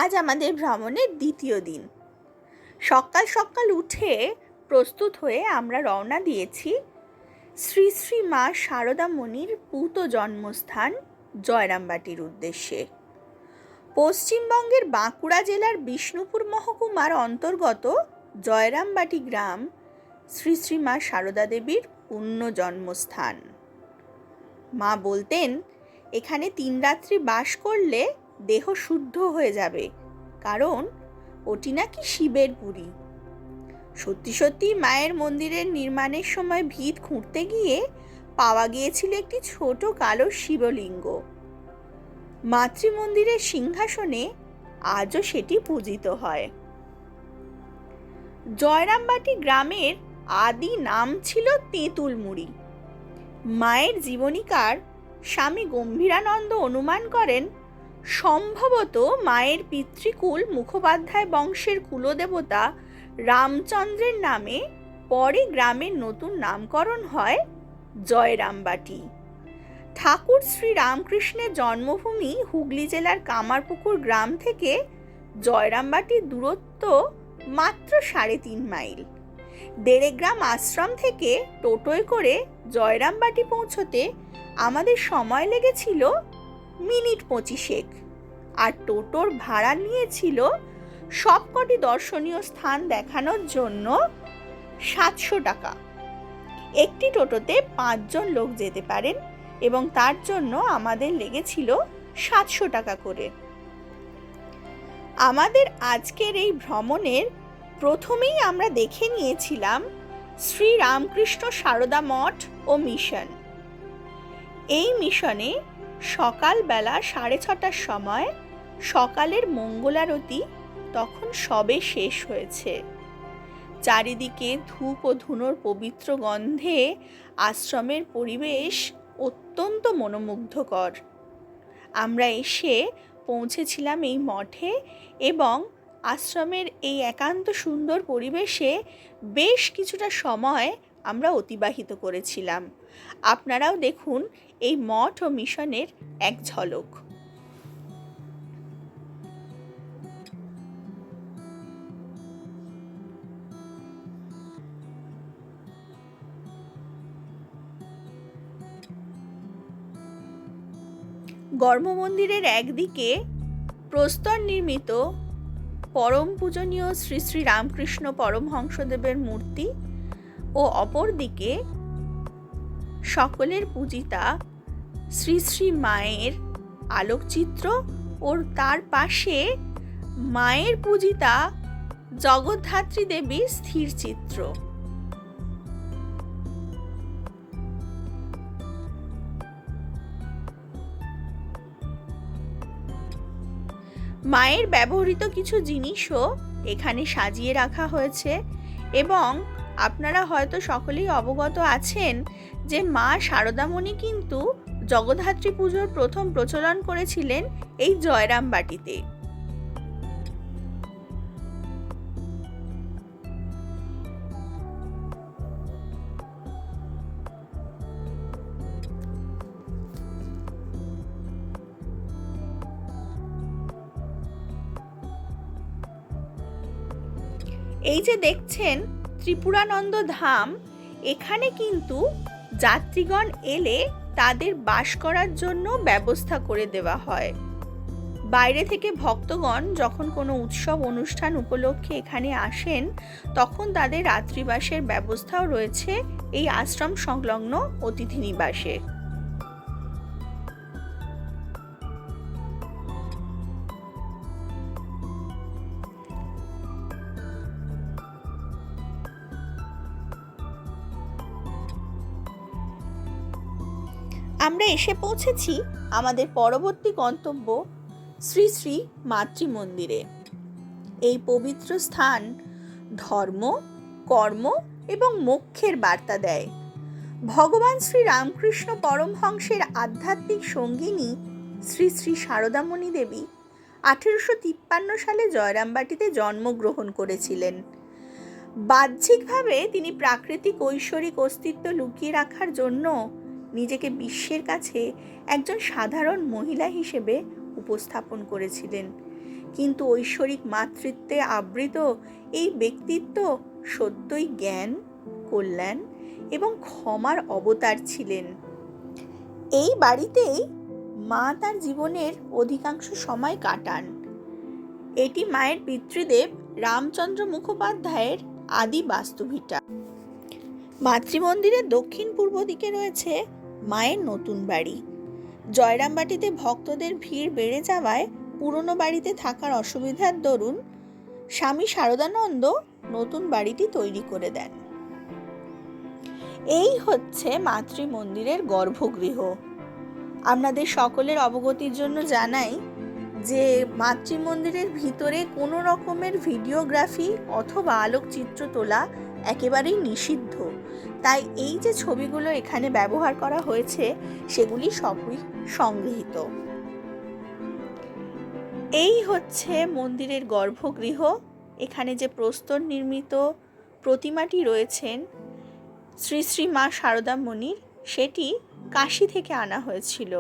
আজ আমাদের ভ্রমণের দ্বিতীয় দিন। সকাল সকাল উঠে প্রস্তুত হয়ে আমরা রওনা দিয়েছি শ্রী শ্রী মা সারদা মণির পূত জন্মস্থান জয়রামবাটির উদ্দেশ্যে। পশ্চিমবঙ্গের বাঁকুড়া জেলার বিষ্ণুপুর মহকুমার অন্তর্গত জয়রামবাটি গ্রাম শ্রী শ্রী মা সারদা দেবীর পুণ্য জন্মস্থান। মা বলতেন, এখানে 3 রাত্রি বাস করলে দেহ শুদ্ধ হয়ে যাবে, কারণ ওটি নাকি শিবের পুরী। সত্যি সত্যি মায়ের মন্দিরের নির্মাণের সময় ভিত খুঁড়তে গিয়ে পাওয়া গিয়েছিল একটি ছোট কালো শিবলিঙ্গ। মাতৃমন্দিরের সিংহাসনে আজও সেটি পূজিত হয়। জয়রামবাটি গ্রামের আদি নাম ছিল তেঁতুলমুড়ি। মায়ের জীবনীকার স্বামী গম্ভীরানন্দ অনুমান করেন, সম্ভবত মায়ের পিতৃকুল মুখোপাধ্যায় বংশের কুলদেবতা রামচন্দ্রের নামে পরে গ্রামের নতুন নামকরণ হয় জয়রামবাটি। ঠাকুর শ্রী রামকৃষ্ণের জন্মভূমি হুগলি জেলার কামারপুকুর গ্রাম থেকে জয়রামবাটির দূরত্ব মাত্র 3.5 মাইল। দেড়গ্রাম আশ্রম থেকে টোটোয় করে জয়রামবাটি পৌঁছতে আমাদের সময় লেগেছিল মিনিট 25, আর টোটোর ভাড়া নিয়েছিল সবকটি দর্শনীয় স্থান দেখানোর জন্য 700 টাকা। একটি টোটোতে 5 জন লোক যেতে পারেন এবং তার জন্য আমাদের লেগেছিল 700 টাকা করে। আমাদের আজকের এই ভ্রমণের প্রথমেই আমরা দেখে নিয়েছিলাম শ্রী রামকৃষ্ণ সারদা মঠ ও মিশন। এই মিশনে সকালবেলা 6:30টার সময় সকালের মঙ্গলারতি তখন সবে শেষ হয়েছে। চারিদিকে ধূপ ও ধুনোর পবিত্র গন্ধে আশ্রমের পরিবেশ অত্যন্ত মনোমুগ্ধকর। আমরা এসে পৌঁছেছিলাম এই মঠে এবং আশ্রমের এই একান্ত সুন্দর পরিবেশে বেশ কিছুটা সময় আমরা অতিবাহিত করেছিলাম। আপনারাও দেখুন এই মঠ ও মিশনের এক ঝলক। গর্ভমন্দিরের একদিকে প্রস্তর নির্মিত পরম পূজনীয় শ্রী শ্রী রামকৃষ্ণ পরমহংসদেবের মূর্তি ও অপরদিকে সকলের পূজিতা শ্রী শ্রী মায়ের আলোকচিত্র ও তার পাশে মায়ের পূজিতা জগদ্ধাত্রী দেবীর স্থির চিত্র। মায়ের ব্যবহৃত কিছু জিনিসও এখানে সাজিয়ে রাখা হয়েছে এবং আপনারা হয়তো সকলেই অবগত আছেন যে মা সারদামণি কিন্তু জগদ্ধাত্রী পুজোর প্রথম প্রচলন করেছিলেন এই জয়রামবাটিতে। এই যে দেখছেন ত্রিপুরানন্দ ধাম, এখানে কিন্তু যাত্রীগণ এলে তাদের বাস করার জন্য ব্যবস্থা করে দেওয়া হয়। বাইরে থেকে ভক্তগণ যখন কোনো উৎসব অনুষ্ঠান উপলক্ষে এখানে আসেন, তখন তাদের রাত্রিবাসের ব্যবস্থাও রয়েছে এই আশ্রম সংলগ্ন অতিথি নিবাসে। আমরা এসে পৌঁছেছি আমাদের পরবর্তী গন্তব্য শ্রী শ্রী মাতৃমন্দিরে। এই পবিত্র স্থান ধর্ম, কর্ম এবং মোক্ষের বার্তা দেয়। ভগবান শ্রী রামকৃষ্ণ পরমহংসের আধ্যাত্মিক সঙ্গিনী শ্রী শ্রী সারদামণি দেবী 1853 সালে জয়রামবাটিতে জন্মগ্রহণ করেছিলেন। বাহ্যিকভাবে তিনি প্রাকৃতিক ঐশ্বরিক অস্তিত্ব লুকিয়ে রাখার জন্য নিজেকে বিশ্বের কাছে একজন সাধারণ মহিলা হিসেবে উপস্থাপন করেছিলেন, কিন্তু ঐশ্বরিক মাতৃত্বে আবৃত এই ব্যক্তিত্ব সত্যই জ্ঞান, কল্যাণ এবং ক্ষমার অবতার ছিলেন। এই বাড়িতেই মা তার জীবনের অধিকাংশ সময় কাটান। এটি মায়ের পিতৃদেব রামচন্দ্র মুখোপাধ্যায়ের আদি বাস্তুভিটা। মাতৃমন্দিরের দক্ষিণ পূর্ব দিকে রয়েছে মায়ের নতুন বাড়ি। জয়রামবাটিতে ভক্তদের ভিড় বেড়ে যাওয়ায় পুরনো বাড়িতে থাকার অসুবিধার দরুন স্বামী শারদানন্দ নতুন বাড়িটি তৈরি করে দেন। এই হচ্ছে মাতৃমন্দিরের গর্ভগৃহ। আপনাদের সকলের অবগতির জন্য জানাই যে মাতৃমন্দিরের ভিতরে কোনো রকমের ভিডিওগ্রাফি অথবা আলোকচিত্র তোলা একেবারেই নিষিদ্ধ। তাই এই যে ছবিগুলো এখানে ব্যবহার করা হয়েছে সেগুলি সবই সংগৃহীত। এই হচ্ছে মন্দিরের গর্ভগৃহ। এখানে যে প্রস্তর নির্মিত প্রতিমাটি রয়েছেন শ্রী শ্রী মা শারদামণির, সেটি কাশী থেকে আনা হয়েছিল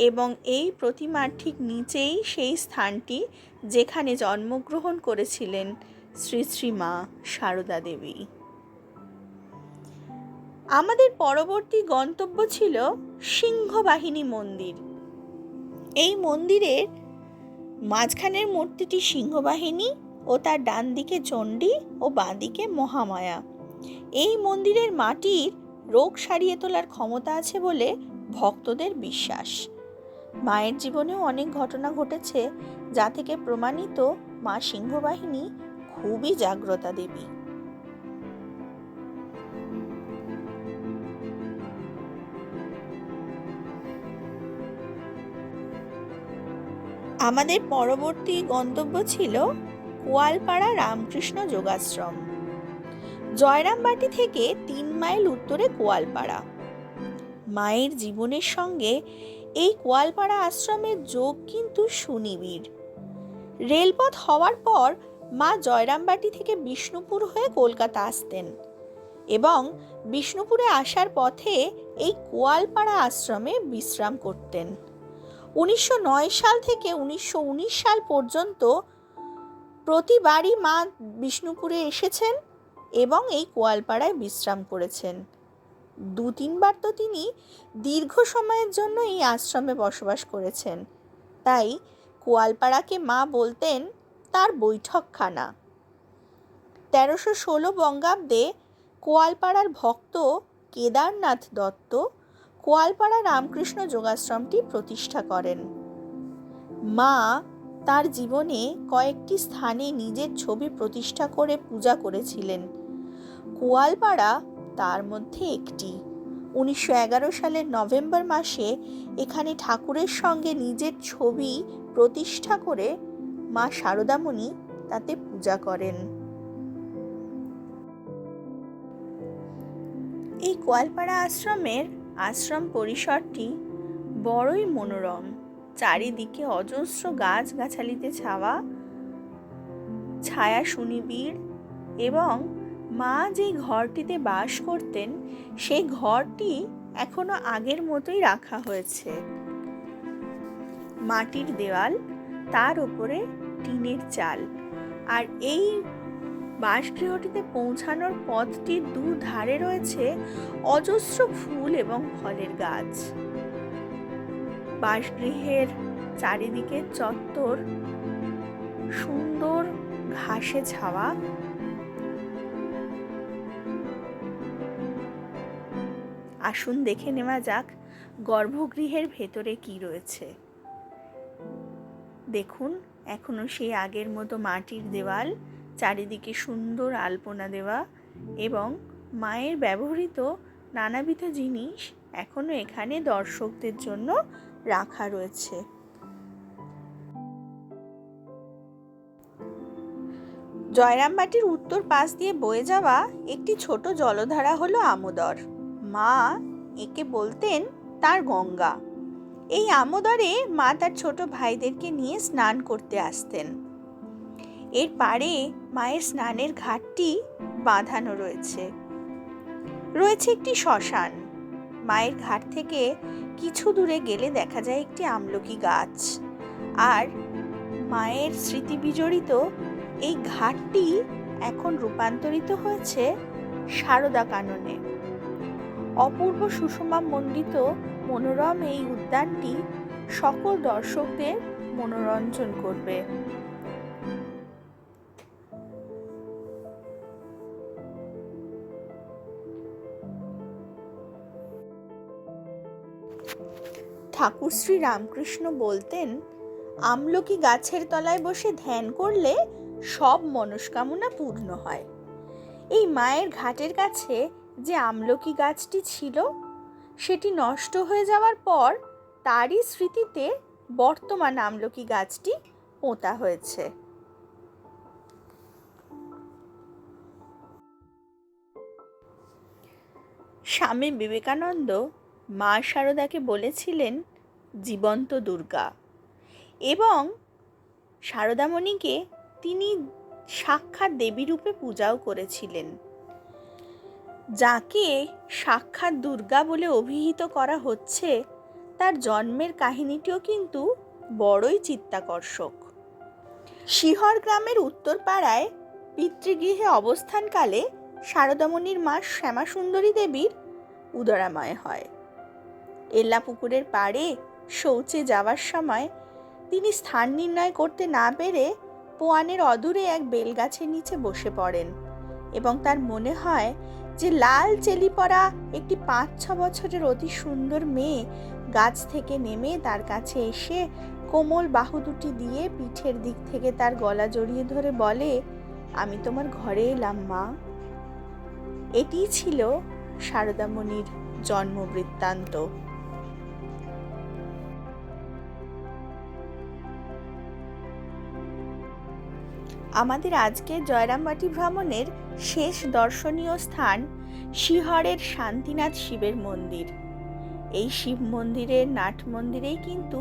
এবং এই প্রতিমার ঠিক নিচেই সেই স্থানটি যেখানে জন্মগ্রহণ করেছিলেন শ্রী শ্রী মা শারদা দেবী। আমাদের পরবর্তী গন্তব্য ছিল সিংহবাহিনী মন্দির। এই মন্দিরের মাঝখানের মূর্তিটি সিংহবাহিনী ও তার ডান দিকে চণ্ডী ও বাঁ দিকে মহামায়া। এই মন্দিরের মাটির রোগ সারিয়ে তোলার ক্ষমতা আছে বলে ভক্তদের বিশ্বাস। মায়ের জীবনেও অনেক ঘটনা ঘটেছে যা থেকে প্রমাণিত মা সিংহবাহিনী খুবই জাগ্রতা দেবী। আমাদের পরবর্তী গন্তব্য ছিল কোয়ালপাড়া রামকৃষ্ণ যোগাশ্রম। জয়রামবাটি থেকে 3 মাইল উত্তরে কোয়ালপাড়া। মায়ের জীবনের সঙ্গে এই কোয়ালপাড়া আশ্রমের যোগ কিন্তু সুনিবিড়। রেলপথ হওয়ার পর মা জয়রামবাটি থেকে বিষ্ণুপুর হয়ে কলকাতা আসতেন এবং বিষ্ণুপুরে আসার পথে এই কোয়ালপাড়া আশ্রমে বিশ্রাম করতেন। 1909 সাল থেকে 1919 সাল পর্যন্ত প্রতিবারই মা বিষ্ণুপুরে এসেছেন এবং এই কোয়ালপাড়ায় বিশ্রাম করেছেন। 2-3 বার তো তিনি দীর্ঘ সময়ের জন্য এই আশ্রমে বসবাস করেছেন। তাই কোয়ালপাড়াকে মা বলতেন তার বৈঠকখানা। 1316 বঙ্গাব্দে কোয়ালপাড়ার ভক্ত কেদারনাথ দত্ত কোয়ালপাড়া রামকৃষ্ণ যোগাশ্রমটি প্রতিষ্ঠা করেন। মা তার জীবনে কয়েকটি স্থানে নিজের ছবি প্রতিষ্ঠা করে পূজা করেছিলেন। কোয়ালপাড়া তার মধ্যে একটি। 1911 সালের নভেম্বর মাসে এখানে ঠাকুরের সঙ্গে নিজের ছবি প্রতিষ্ঠা করে মা শারদামণি তাতে পূজা করেন। এই কোয়ালপাড়া আশ্রমের আশ্রম পরিসরটি বড়ই মনোরম। চারিদিকে অজস্র গাছগাছালিতে ছাওয়া, ছায়া সুনিবিড় এবং মা যে ঘরটিতে বাস করতেন সেই ঘরটি এখনো আগের মতোই রাখা হয়েছে। মাটির দেওয়াল, তার উপরে টিনের চাল। আর এই বাসগৃহটিতে পৌঁছানোর পথটির দুধারে রয়েছে অজস্র ফুল এবং ফলের গাছ। বাসগৃহের চারিদিকের চত্বর সুন্দর ঘাসে ছাওয়া। আসুন দেখে নেওয়া যাক গর্ভগৃহের ভেতরে কি রয়েছে। দেখুন, এখনো সেই আগের মতো মাটির দেওয়াল, চারিদিকে সুন্দর আলপনা দেওয়া এবং মায়ের ব্যবহৃত নানাবিধ জিনিস এখনো এখানে দর্শকদের জন্য রাখা রয়েছে। জয়রামবাটির উত্তর পাশ দিয়ে বয়ে যাওয়া একটি ছোট জলধারা হলো আমোদর। মা একে বলতেন তার গঙ্গা। এই আমোদরে মা তার ছোট ভাইদেরকে নিয়ে স্নান করতে আসতেন। এর পাড়ে মায়ের স্নানের ঘাটটি বাঁধানো রয়েছে। রয়েছে একটি শ্মশান। মায়ের ঘাট থেকে কিছু দূরে গেলে দেখা যায় একটি আমলকি গাছ। আর মায়ের স্মৃতি বিজড়িত এই ঘাটটি এখন রূপান্তরিত হয়েছে সারদা কাননে। অপূর্ব সুষমা মণ্ডিত মনোরম এই উদ্যানটি সকল দর্শকদের মনোরঞ্জন করবে। ঠাকুর শ্রী রামকৃষ্ণ বলতেন, আমলকি গাছের তলায় বসে ধ্যান করলে সব মনস্কামনা পূর্ণ হয়। এই মায়ের ঘাটের কাছে যে আমলকি গাছটি ছিল, সেটি নষ্ট হয়ে যাওয়ার পর তারই স্মৃতিতে বর্তমান আমলকি গাছটি পোঁতা হয়েছে। স্বামী বিবেকানন্দ মা শারদাকে বলেছিলেন জীবন্ত দুর্গা, এবং শারদামণিকে তিনি সাক্ষাৎ দেবী রূপে পূজাও করেছিলেন। যাকে সাক্ষাৎ দুর্গা বলে অভিহিত করা হচ্ছে, তার জন্মের কাহিনীটিও কিন্তু বড়ই চিত্তাকর্ষক। শিহর গ্রামের উত্তরপাড়ায় পিতৃগৃহে অবস্থানকালে শারদামণির মা শ্যামাসুন্দরী দেবীর উদরাময় হয়। এল্লা পুকুরের পাড়ে শৌচে যাওয়ার সময় তিনি স্থান নির্ণয় করতে না পেরে পোয়ানের অদূরে এক বেলগাছের নিচে বসে পড়েন, এবং তার মনে হয় যে লাল চেলি পরা একটি 5-6 বছরের অতি সুন্দর মেয়ে গাছ থেকে নেমে তার কাছে এসে কোমল বাহু দুটি দিয়ে পিঠের দিক থেকে তার গলা জড়িয়ে ধরে বলে, আমি তোমার ঘরে এলাম মা। এটিই ছিল শারদামণির জন্ম বৃত্তান্ত। আমাদের আজকের জয়রামবাটি ভ্রমণের শেষ দর্শনীয় স্থান শিহরের শান্তিনাথ শিবের মন্দির। এই শিব মন্দিরের নাট মন্দিরেই কিন্তু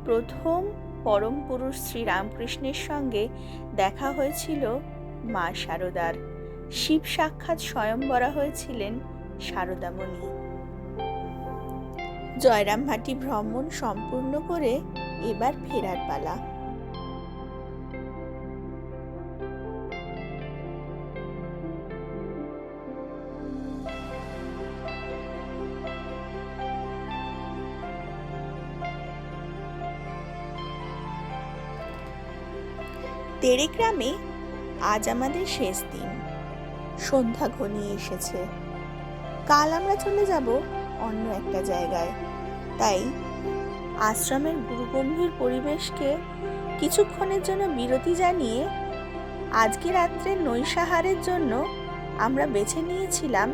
প্রথম পরম পুরুষ শ্রীরামকৃষ্ণের সঙ্গে দেখা হয়েছিল মা শারদার। শিব সাক্ষাৎ স্বয়ংবরা হয়েছিলেন শারদামণি। জয়রামবাটি ভ্রমণ সম্পূর্ণ করে এবার ফেরার পালা। তেড়েগ্রামে আজ আমাদের শেষ দিন। সন্ধ্যা ঘনিয়ে এসেছে। কাল আমরা চলে যাব অন্য একটা জায়গায়। তাই আশ্রমের গুরুগম্ভীর পরিবেশকে কিছুক্ষণের জন্য বিরতি জানিয়ে আজকে রাত্রে নৈশাহারের জন্য আমরা বেছে নিয়েছিলাম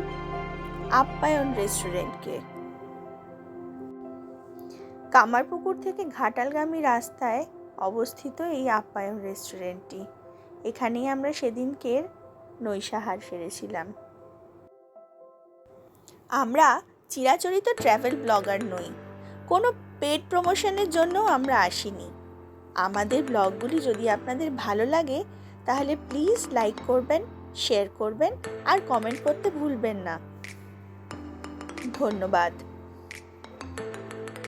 আপ্যায়ন রেস্টুরেন্টকে। কামারপুকুর থেকে ঘাটালগামী রাস্তায় অবস্থিত এই আপ্যায়ন রেস্টুরেন্টটি। এখানেই আমরা সেদিনকের নৈশাহার সেরেছিলাম। আমরা চিরাচরিত ট্রাভেল ব্লগার নই, কোনো পেড প্রমোশনের জন্য আমরা আসিনি। আমাদের ব্লগগুলি যদি আপনাদের ভালো লাগে তাহলে প্লিজ লাইক করবেন, শেয়ার করবেন আর কমেন্ট করতে ভুলবেন না। ধন্যবাদ।